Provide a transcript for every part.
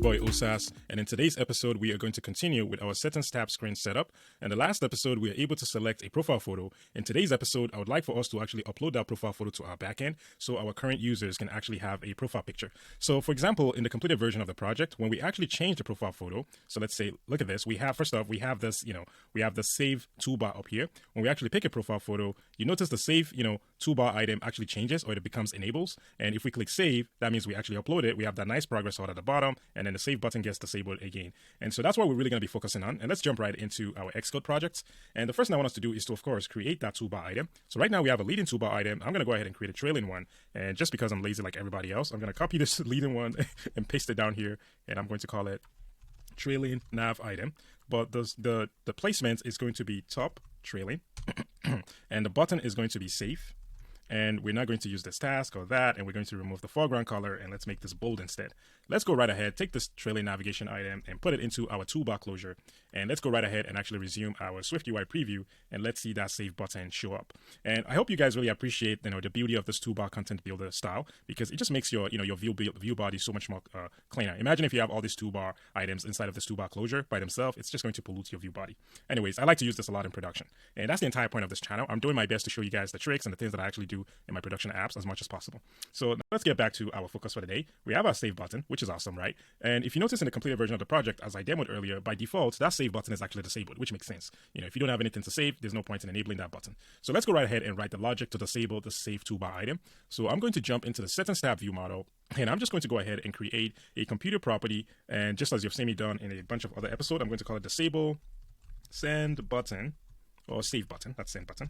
boy Osas, and in today's episode we are going to continue with our settings tab screen setup. In the last episode we were able to select a profile photo. In today's episode I would like for us to actually upload that profile photo to our backend so our current users can actually have a profile picture. So for example, in the completed version of the project, when we actually change the profile photo, so let's say, look at this, we have, first off, we have this, we have the save toolbar up here. When we actually pick a profile photo, you notice the save, toolbar item actually changes, or it becomes enables. And if we click save, that means we actually upload it. We have that nice progress bar at the bottom, and then the save button gets disabled again. And so that's what we're really going to be focusing on. And let's jump right into our Xcode projects. And the first thing I want us to do is to, of course, create that toolbar item. So right now we have a leading toolbar item. I'm going to go ahead and create a trailing one. And just because I'm lazy like everybody else, I'm going to copy this leading one and paste it down here. And I'm going to call it trailing nav item. But the placement is going to be top trailing. And the button is going to be safe. And we're not going to use this task or that, and we're going to remove the foreground color, and let's make this bold instead. Let's go right ahead, take this trailing navigation item and put it into our toolbar closure. And let's go right ahead and actually resume our SwiftUI preview, and let's see that save button show up. And I hope you guys really appreciate, the beauty of this toolbar content builder style, because it just makes your, your view body so much more cleaner. Imagine if you have all these toolbar items inside of this toolbar closure by themselves, it's just going to pollute your view body. Anyways, I like to use this a lot in production, and that's the entire point of this channel. I'm doing my best to show you guys the tricks and the things that I actually do in my production apps as much as possible. So let's get back to our focus for today. We have our save button, which is awesome, right? And if you notice in the completed version of the project, as I demoed earlier, by default, that save button is actually disabled, which makes sense. If you don't have anything to save, there's no point in enabling that button. So let's go right ahead and write the logic to disable the save toolbar item. So I'm going to jump into the settings tab view model, and I'm just going to go ahead and create a computer property. And just as you've seen me done in a bunch of other episodes, I'm going to call it disable send button, or save button, that's send button.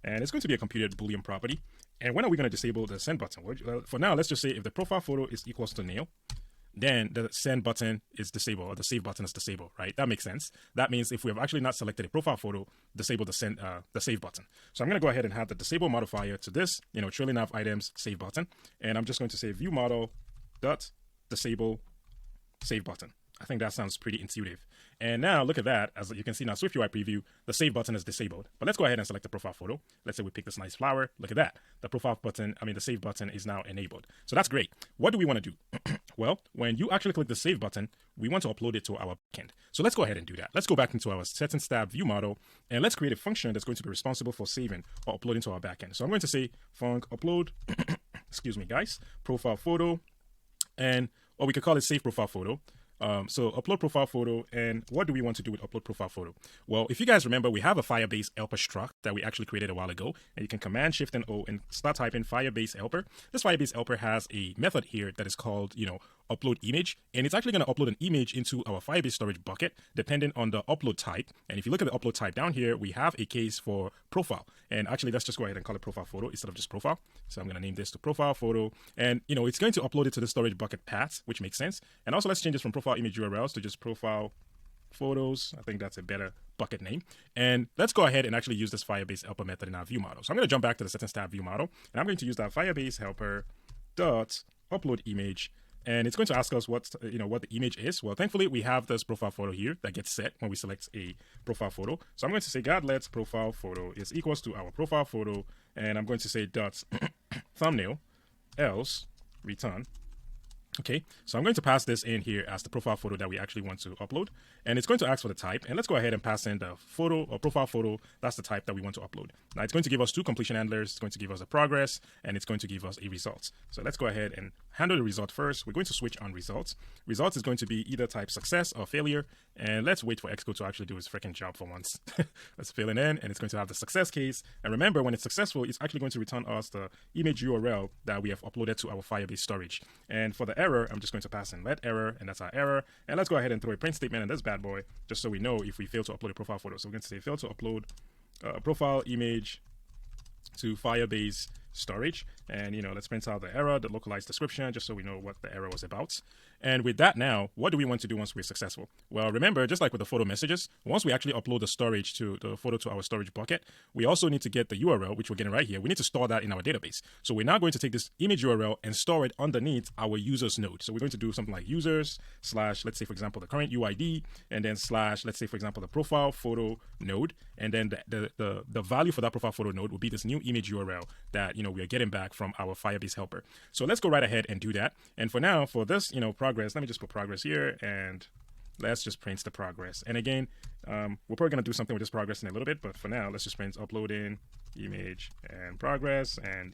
And it's going to be a computed Boolean property. And when are we going to disable the send button? Well, for now, let's just say if the profile photo is equals to nil, then the send button is disabled, or the save button is disabled, right? That makes sense. That means if we have actually not selected a profile photo, disable the save button. So I'm going to go ahead and add the disable modifier to this, trailing nav items save button. And I'm just going to say view model dot disable save button. I think that sounds pretty intuitive. And now look at that. As you can see now, SwiftUI preview, the save button is disabled. But let's go ahead and select the profile photo. Let's say we pick this nice flower. Look at that. The profile button, the save button is now enabled. So that's great. What do we want to do? Well, when you actually click the save button, we want to upload it to our backend. So let's go ahead and do that. Let's go back into our settings tab view model, and let's create a function that's going to be responsible for saving or uploading to our backend. So I'm going to say func upload, excuse me, guys, profile photo, and or we could call it save profile photo. So upload profile photo, and what do we want to do with upload profile photo? Well, if you guys remember, we have a Firebase helper struct that we actually created a while ago, and you can Command Shift and O and start typing Firebase helper. This Firebase helper has a method here that is called, upload image, and it's actually going to upload an image into our Firebase storage bucket depending on the upload type. And if you look at the upload type down here, we have a case for profile, and actually let's just go ahead and call it profile photo instead of just profile. So I'm going to name this to profile photo, and it's going to upload it to the storage bucket path, which makes sense. And also let's change this from profile image URLs to just profile photos. I think that's a better bucket name. And let's go ahead and actually use this Firebase helper method in our view model. So I'm going to jump back to the settings tab view model, and I'm going to use that Firebase helper dot upload image. And it's going to ask us what the image is. Well, thankfully, we have this profile photo here that gets set when we select a profile photo. So I'm going to say let profile photo is equals to our profile photo. And I'm going to say dot thumbnail else return. Okay, so I'm going to pass this in here as the profile photo that we actually want to upload. And it's going to ask for the type. And let's go ahead and pass in the photo or profile photo. That's the type that we want to upload. Now it's going to give us two completion handlers. It's going to give us a progress, and it's going to give us a result. So let's go ahead and handle the result first. We're going to switch on results. Results is going to be either type success or failure. And let's wait for Xcode to actually do his freaking job for once. Let's fill it in, and it's going to have the success case. And remember, when it's successful, it's actually going to return us the image URL that we have uploaded to our Firebase storage. And for the error, I'm just going to pass in let error, and that's our error. And let's go ahead and throw a print statement in this bad boy, just so we know if we fail to upload a profile photo. So we're going to say fail to upload profile image to Firebase storage. And let's print out the error, the localized description, just so we know what the error was about. And with that now, what do we want to do once we're successful? Well, remember, just like with the photo messages, once we actually upload the photo to our storage bucket, we also need to get the URL, which we're getting right here. We need to store that in our database. So we're now going to take this image URL and store it underneath our users node. So we're going to do something like users / let's say, for example, the current UID, and then / let's say, for example, the profile photo node. And then the value for that profile photo node will be this new image URL that, we are getting back from our Firebase helper. So let's go right ahead and do that. And for now, for this, project, progress. Let me just put progress here, and let's just print the progress. And again, we're probably going to do something with this progress in a little bit, but for now, let's just print uploading image and progress, and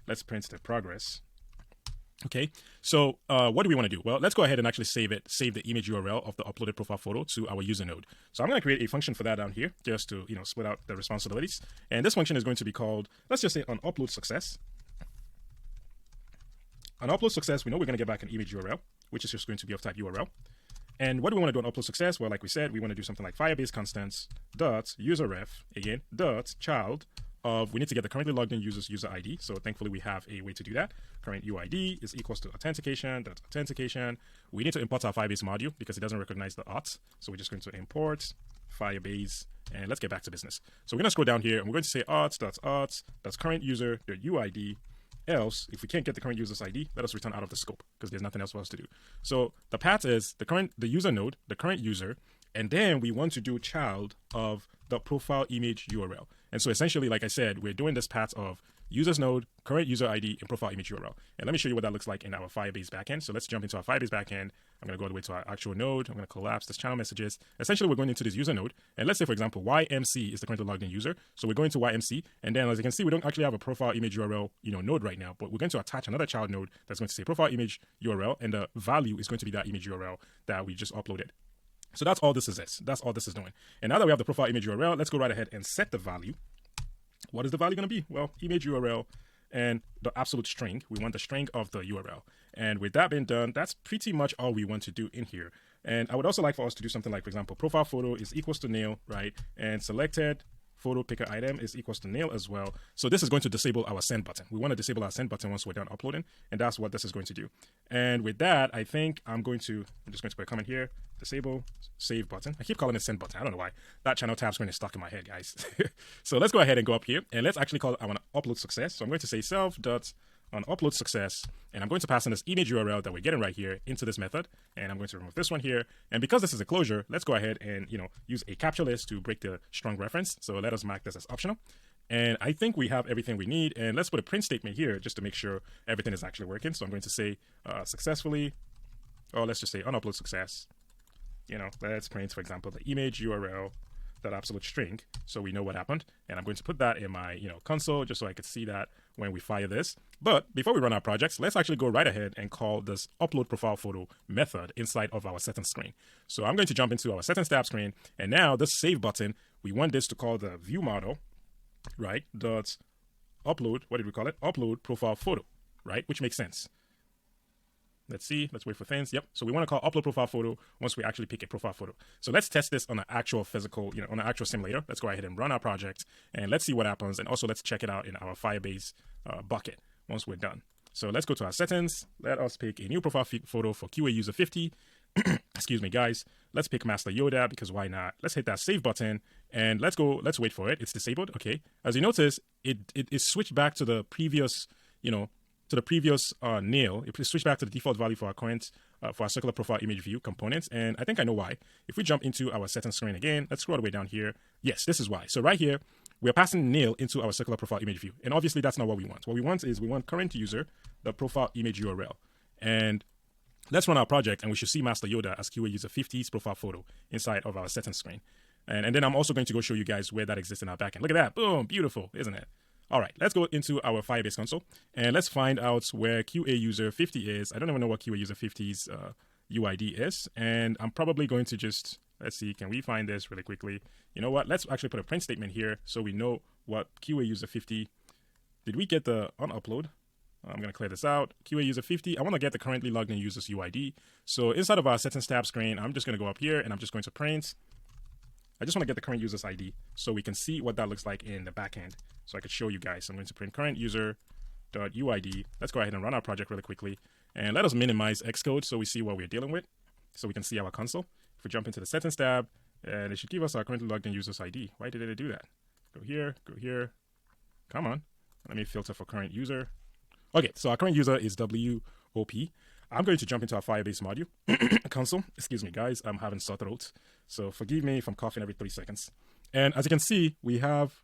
let's print the progress. Okay, so what do we want to do? Well, let's go ahead and actually save the image URL of the uploaded profile photo to our user node. So I'm going to create a function for that down here, just to split out the responsibilities. And this function is going to be called, let's just say, on upload success. On upload success, we know we're going to get back an image URL, which is just going to be of type URL. And what do we want to do on upload success? Well, like we said, we want to do something like Firebase constants dot user ref, again, dot child of, we need to get the currently logged in user's user ID. So thankfully we have a way to do that. Current UID is equals to authentication dot authentication. We need to import our Firebase module because it doesn't recognize the auth. So we're just going to import Firebase, and let's get back to business. So we're going to scroll down here, and we're going to say auth that's current user dot UID. Else, if we can't get the current user's ID, let us return out of the scope because there's nothing else for us to do. So the path is the user node, the current user, and then we want to do child of the profile image URL. And so essentially, like I said, we're doing this path of users node, current user ID, and profile image URL. And let me show you what that looks like in our Firebase backend. So let's jump into our Firebase backend. I'm going to go all the way to our actual node. I'm going to collapse this channel messages. Essentially, we're going into this user node. And let's say, for example, YMC is the currently logged in user. So we're going to YMC. And then as you can see, we don't actually have a profile image URL, node right now, but we're going to attach another child node that's going to say profile image URL. And the value is going to be that image URL that we just uploaded. So that's all this is. That's all this is doing. And now that we have the profile image URL, let's go right ahead and set the value. What is the value going to be? Well, image URL and the absolute string. We want the string of the URL. And with that being done, that's pretty much all we want to do in here. And I would also like for us to do something like, for example, profile photo is equals to nil, right? And selected photo picker item is equals to nil as well. So this is going to disable our send button. We want to disable our send button once we're done uploading, and that's what this is going to do. And with that, I think I'm just going to put a comment here, disable save button. I keep calling it send button. I don't know why. That channel tab screen is stuck in my head, guys. So let's go ahead and go up here, and let's actually call our upload success. So I'm going to say self dot on upload success, and I'm going to pass in this image URL that we're getting right here into this method, and I'm going to remove this one here. And because this is a closure, let's go ahead and use a capture list to break the strong reference. So let us mark this as optional. And I think we have everything we need, and let's put a print statement here just to make sure everything is actually working. So I'm going to say successfully, or let's just say on upload success. Let's print, for example, the image URL, that absolute string, so we know what happened. And I'm going to put that in my console just so I could see that when we fire this. But before we run our projects, let's actually go right ahead and call this upload profile photo method inside of our settings screen. So I'm going to jump into our settings tab screen, and now this save button, we want this to call the view model, right? Dot upload, what did we call it? Upload profile photo, right? Which makes sense. Let's see. Let's wait for things. Yep. So we want to call upload profile photo once we actually pick a profile photo. So let's test this on an actual physical, on an actual simulator. Let's go ahead and run our project, and let's see what happens. And also let's check it out in our Firebase bucket once we're done. So let's go to our settings. Let us pick a new profile photo for QA user 50. Excuse me, guys. Let's pick Master Yoda because why not? Let's hit that save button, and let's go. Let's wait for it. It's disabled. Okay. As you notice, it switched back to the previous, nail. It switched back to the default value for our current, for our circular profile image view components. And I think I know why. If we jump into our settings screen again, let's scroll all the way down here. Yes, this is why. So right here, we're passing nil into our circular profile image view. And obviously that's not what we want. What we want is we want current user, the profile image URL. And let's run our project, and we should see Master Yoda as QA user 50's profile photo inside of our settings screen. And then I'm also going to go show you guys where that exists in our backend. Look at that. Boom. Beautiful, isn't it? All right, let's go into our Firebase console, and let's find out where QA user 50 is. I don't even know what QA user 50's UID is, and I'm probably going to just, let's see, can we find this really quickly? You know what? Let's actually put a print statement here so we know what QA user 50, did we get the on upload? I'm going to clear this out. QA user 50, I want to get the currently logged in user's UID. So inside of our settings tab screen, I'm just going to go up here, and I'm just going to print. I just want to get the current user's ID so we can see what that looks like in the backend. So I could show you guys. So I'm going to print current user.uid. Let's go ahead and run our project really quickly. And let us minimize Xcode so we see what we're dealing with, so we can see our console. If we jump into the settings tab, and it should give us our currently logged in user's ID. Why did it do that? Go here. Come on. Let me filter for current user. Okay, so our current user is WOP. I'm going to jump into our Firebase module console. Excuse me, guys. I'm having sore throat, so forgive me if I'm coughing every 3 seconds. And as you can see, we have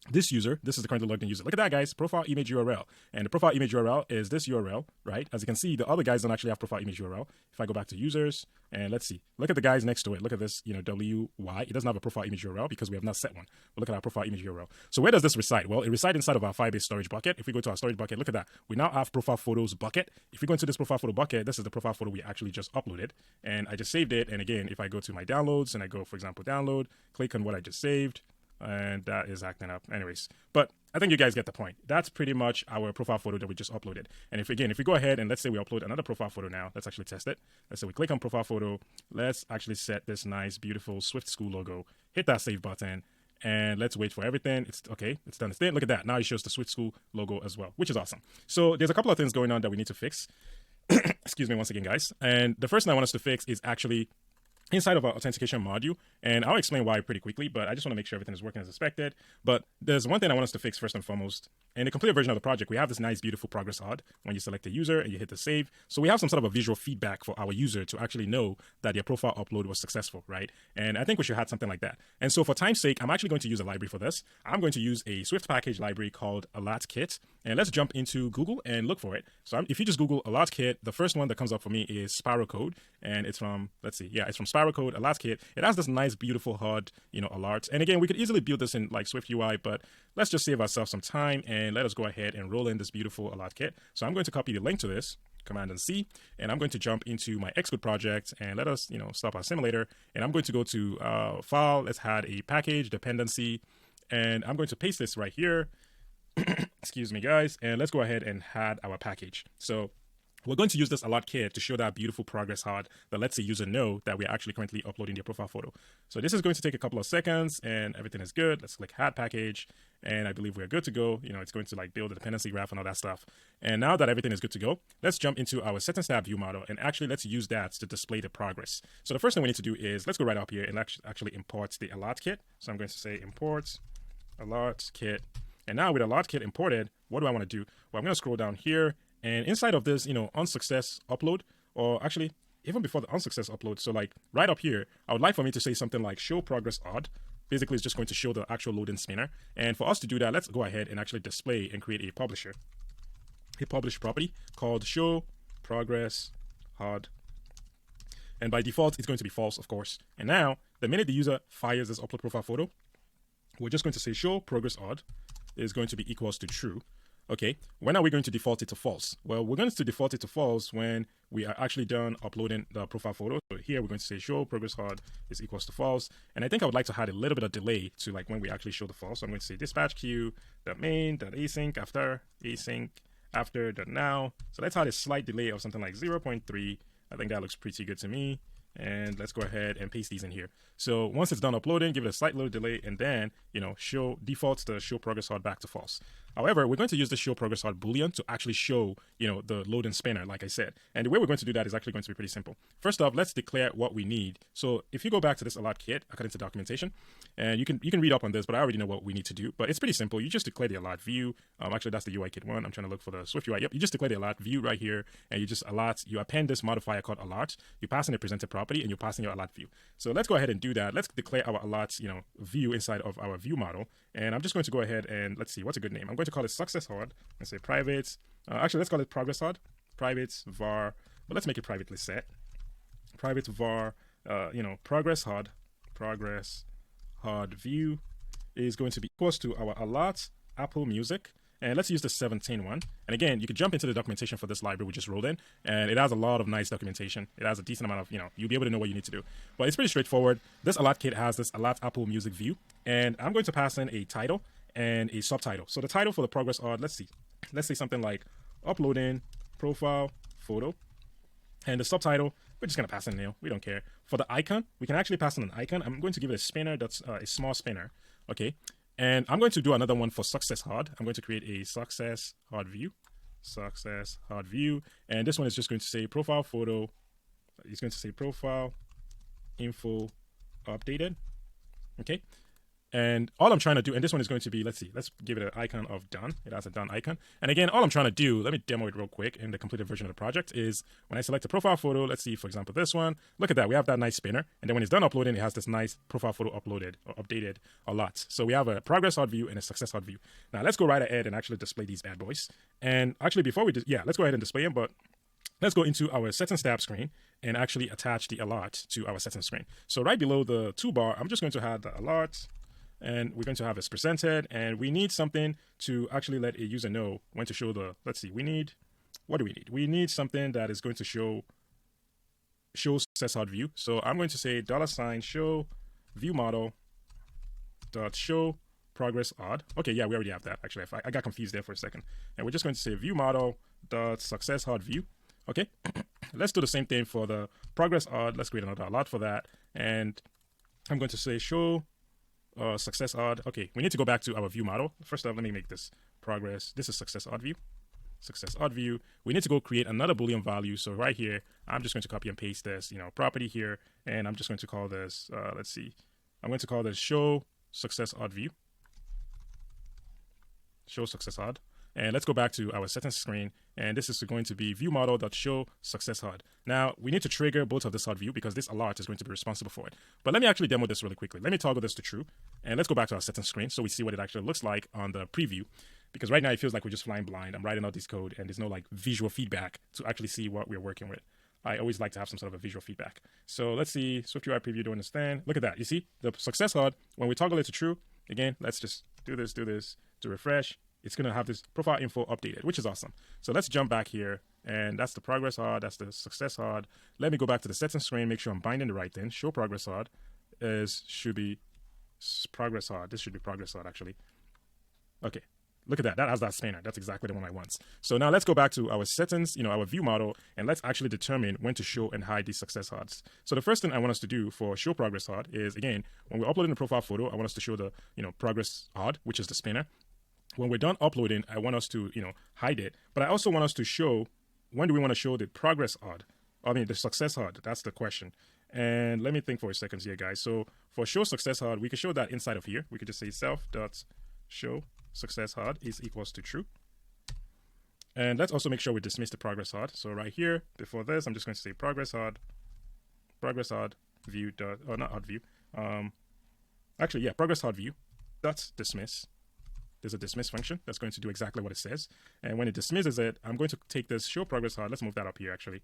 this user, this is the currently logged in user. Look at that, guys, profile image URL. And the profile image URL is this URL, right? As you can see, the other guys don't actually have profile image URL. If I go back to users and let's see, look at the guys next to it. Look at this, WY. It doesn't have a profile image URL because we have not set one. But look at our profile image URL. So where does this reside? Well, it resides inside of our Firebase storage bucket. If we go to our storage bucket, look at that. We now have profile photos bucket. If we go into this profile photo bucket, this is the profile photo we actually just uploaded. And I just saved it. And again, if I go to my downloads and I go, for example, download, click on what I just saved, and that is acting up anyways, but I think you guys get the point. That's pretty much our profile photo that we just uploaded. And if we go ahead and let's say we upload another profile photo now, let's actually test it. Let's say we click on profile photo, let's actually set this nice beautiful Swift School logo, hit that save button, and let's wait for everything. It's okay, it's done its thing. Look at that, now it shows the Swift School logo as well, which is awesome. So there's a couple of things going on that we need to fix. Excuse me once again, guys. And the first thing I want us to fix is actually inside of our authentication module, and I'll explain why pretty quickly, but I just want to make sure everything is working as expected. But there's one thing I want us to fix first and foremost. In the complete version of the project, we have this nice, beautiful progress HUD when you select a user and you hit the save. So we have some sort of a visual feedback for our user to actually know that their profile upload was successful, right? And I think we should have something like that. And so for time's sake, I'm actually going to use a library for this. I'm going to use a Swift package library called AlertKit. And let's jump into Google and look for it. So if you just Google AlertKit, the first one that comes up for me is Spiral Code. And it's from, let's see, yeah, it's from Spiral Code, AlertKit. It has this nice, beautiful HUD, alerts. And again, we could easily build this in like SwiftUI, but let's just save ourselves some time and let us go ahead and roll in this beautiful AlertKit. So I'm going to copy the link to this, Command and C, and I'm going to jump into my Xcode project and let us, stop our simulator. And I'm going to go to File, let's add a package dependency, and I'm going to paste this right here. Excuse me, guys, and let's go ahead and add our package. So we're going to use this AlertKit to show that beautiful progress HUD that lets the user know that we're actually currently uploading their profile photo. So this is going to take a couple of seconds and everything is good. Let's click Add Package, and I believe we're good to go. It's going to like build a dependency graph and all that stuff. And now that everything is good to go, let's jump into our settings tab view model, and actually let's use that to display the progress. So the first thing we need to do is let's go right up here and actually import the AlertKit. So I'm going to say import AlertKit. And now with AlertKit imported, what do I want to do? Well, I'm going to scroll down here, and inside of this, unsuccess upload, or actually even before the unsuccess upload, so like right up here, I would like for me to say something like show progress odd. Basically, it's just going to show the actual loading spinner. And for us to do that, let's go ahead and actually display and create a publisher property called show progress odd. And by default, it's going to be false, of course. And now, the minute the user fires this upload profile photo, we're just going to say show progress odd is going to be equals to true. Okay, when are we going to default it to false? Well, we're going to default it to false when we are actually done uploading the profile photo. So here we're going to say show progress HUD is equals to false. And I think I would like to add a little bit of delay to like when we actually show the false. So I'm going to say dispatch queue.main.async after.now. So let's add a slight delay of something like 0.3. I think that looks pretty good to me. And let's go ahead and paste these in here. So once it's done uploading, give it a slight little delay, and then, show defaults the show progress HUD back to false. However, we're going to use the show progress HUD boolean to actually show, the loading spinner, like I said. And the way we're going to do that is actually going to be pretty simple. First off, let's declare what we need. So if you go back to this AlertKit, according to documentation, and you can read up on this, but I already know what we need to do. But it's pretty simple. You just declare the alert view. Actually, that's the UI kit one. I'm trying to look for the SwiftUI. Yep, you just declare the alert view right here, and you append this modifier called alert. You pass in a presented property, and you pass in your alert view. So let's go ahead and do that. Let's declare our alert, view inside of our view model. And I'm just going to go ahead and let's see, what's a good name? I'm going to call it success HUD and say private. Actually, let's call it progress HUD. Private var, but let's make it privately set. Private var, progress HUD view is going to be equals to our alert Apple Music. And let's use the 17 one. And again, you can jump into the documentation for this library we just rolled in, and it has a lot of nice documentation. It has a decent amount of, you'll be able to know what you need to do. But it's pretty straightforward. This AlertKit has this alert Apple Music view, and I'm going to pass in a title and a subtitle. So the title for the progress HUD, let's say something like uploading profile photo. And the subtitle, we're just going to pass in nil. We don't care. For the icon, we can actually pass in an icon. I'm going to give it a spinner that's a small spinner. Okay. And I'm going to do another one for success HUD. I'm going to create a success HUD view. And this one is just going to say profile photo. It's going to say profile info updated. Okay. And all I'm trying to do, and this one is going to be, let's give it an icon of done. It has a done icon. And again, all I'm trying to do, let me demo it real quick in the completed version of the project, is when I select a profile photo, let's see, for example, this one, look at that. We have that nice spinner. And then when it's done uploading, it has this nice profile photo uploaded or updated a lot. So we have a progress hot view and a success hot view. Now let's go right ahead and actually display these bad boys. And actually before we let's go ahead and display them, but let's go into our settings tab screen and actually attach the alert to our settings screen. So right below the toolbar, I'm just going to have the alert, and we're going to have as presented, and we need something to actually let a user know when to show the, let's see, what do we need? We need something that is going to show success hot view. So I'm going to say $show view model dot show progress odd. Okay, yeah, we already have that. Actually, I got confused there for a second. And we're just going to say view model dot success hot view. Okay, let's do the same thing for the progress odd. Let's create another alert for that. And I'm going to say show success odd. Okay, we need to go back to our view model. First off, let me make this progress. This is success odd view. Success odd view. We need to go create another Boolean value. So right here, I'm just going to copy and paste this, property here. And I'm just going to call this, let's see. I'm going to call this show success odd view. Show success odd. And let's go back to our settings screen. And this is going to be view model.show success hot. Now we need to trigger both of this hot view because this alert is going to be responsible for it. But let me actually demo this really quickly. Let me toggle this to true. And let's go back to our settings screen so we see what it actually looks like on the preview. Because right now it feels like we're just flying blind. I'm writing out this code and there's no like visual feedback to actually see what we're working with. I always like to have some sort of a visual feedback. So let's see SwiftUI preview doing this thing. Look at that. You see the success hot, when we toggle it to true, again, let's just do this to refresh. It's going to have this profile info updated, which is awesome. So let's jump back here, and that's the progress hard, that's the success hard. Let me go back to the settings screen, make sure I'm binding the right thing. Show progress hard should be progress hard. This should be progress hard, actually. Okay, look at that. That has that spanner. That's exactly the one I want. So now let's go back to our settings, our view model, and let's actually determine when to show and hide these success hards. So the first thing I want us to do for show progress hard is, again, when we're uploading the profile photo, I want us to show the, progress hard, which is the spanner. When we're done uploading, I want us to, hide it. But I also want us to show, when do we want to show the progress odd? The success odd. That's the question. And let me think for a second here, guys. So for show success odd, we can show that inside of here. We could just say self.show success odd is equals to true. And let's also make sure we dismiss the progress odd. So right here, before this, I'm just going to say progress odd view dot, or not odd view. Progress odd view dot dismiss. There's a dismiss function that's going to do exactly what it says. And when it dismisses it, I'm going to take this show progress hard. Let's move that up here, actually.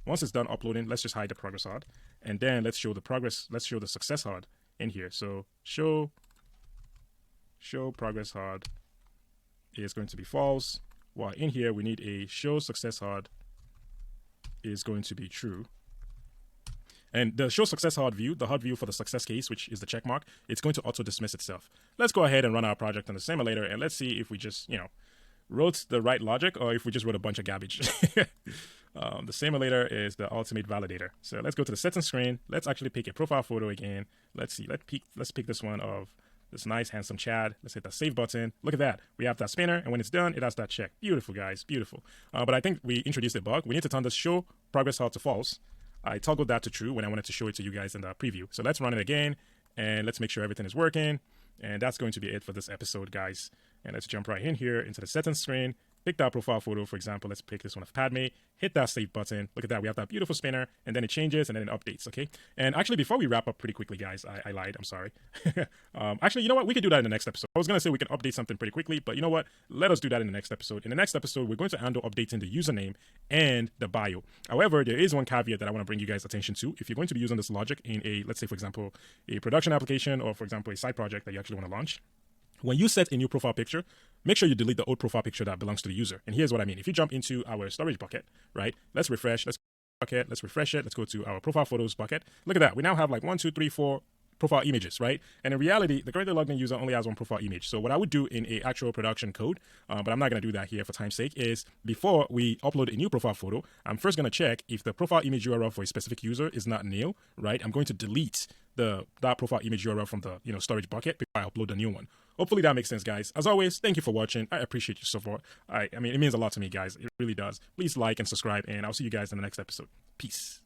Once it's done uploading, let's just hide the progress hard. And then let's show the success hard in here. So show progress hard is going to be false. While in here, we need a show success hard is going to be true. And the show success hard view, the hard view for the success case, which is the check mark, it's going to auto dismiss itself. Let's go ahead and run our project on the simulator, and let's see if we just, wrote the right logic or if we just wrote a bunch of garbage. The simulator is the ultimate validator. So let's go to the settings screen. Let's actually pick a profile photo again. Let's see. Let's pick this one of this nice, handsome Chad. Let's hit that save button. Look at that. We have that spinner, and when it's done, it has that check. Beautiful, guys. Beautiful. But I think we introduced a bug. We need to turn this show progress hard to false. I toggled that to true when I wanted to show it to you guys in the preview. So let's run it again, and let's make sure everything is working. And that's going to be it for this episode, guys. And let's jump right in here into the settings screen. Pick that profile photo, for example. Let's pick this one of Padme. Hit that save button. Look at that. We have that beautiful spinner, and then it changes, and then it updates, okay? And actually, before we wrap up pretty quickly, guys, I lied. I'm sorry. Actually, you know what? We could do that in the next episode. I was going to say we can update something pretty quickly, but you know what? Let us do that in the next episode. In the next episode, we're going to handle updating the username and the bio. However, there is one caveat that I want to bring you guys attention to. If you're going to be using this logic in a, let's say, for example, a production application or, for example, a side project that you actually want to launch, when you set a new profile picture, make sure you delete the old profile picture that belongs to the user. And here's what I mean. If you jump into our storage bucket, right? Let's refresh. Let's refresh it. Let's go to our profile photos bucket. Look at that. We now have like 1, 2, 3, 4 profile images, right? And in reality, the currently logged in user only has one profile image. So what I would do in a actual production code, but I'm not going to do that here for time's sake, is before we upload a new profile photo, I'm first going to check if the profile image URL for a specific user is not nil, right? I'm going to delete that profile image URL from the storage bucket before I upload a new one. Hopefully that makes sense, guys. As always, thank you for watching. I appreciate your support. I mean, it means a lot to me, guys. It really does. Please like and subscribe, and I'll see you guys in the next episode. Peace.